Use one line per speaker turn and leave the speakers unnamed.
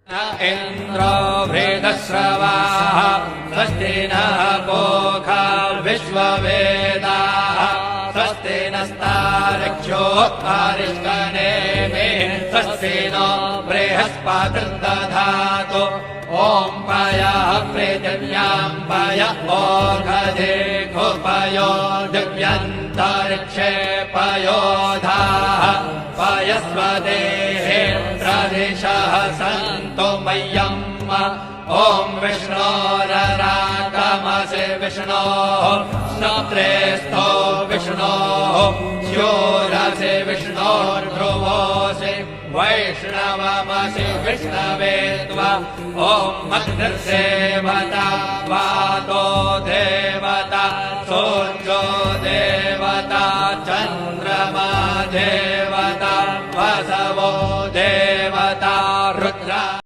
इन्द्रो वृद्धश्रवाः स्वस्ति नः पूषा विश्ववेदाः स्वस्ति नस्तार्क्ष्यो अरिष्टनेमिः स्वस्ति नो बृहस्पतिर्दधातु ॐ पयः पृथिव्यां पय ओषधे पयो दिव्यन्तरिक्षे पयोधाः पयस्वदेहे प्रदिशः सन्तु मह्यम् ॐ विष्णोररागमसि विष्णोः स्नोत्रेस्थो विष्णोः स्योरसि विष्णोर्ध्रुवोऽसि वैष्णवमसि विष्णवे त्वा ॐ अग्निर्देवता वातो देवता सूर्यो देवता चन्द्रमा देवता वसवो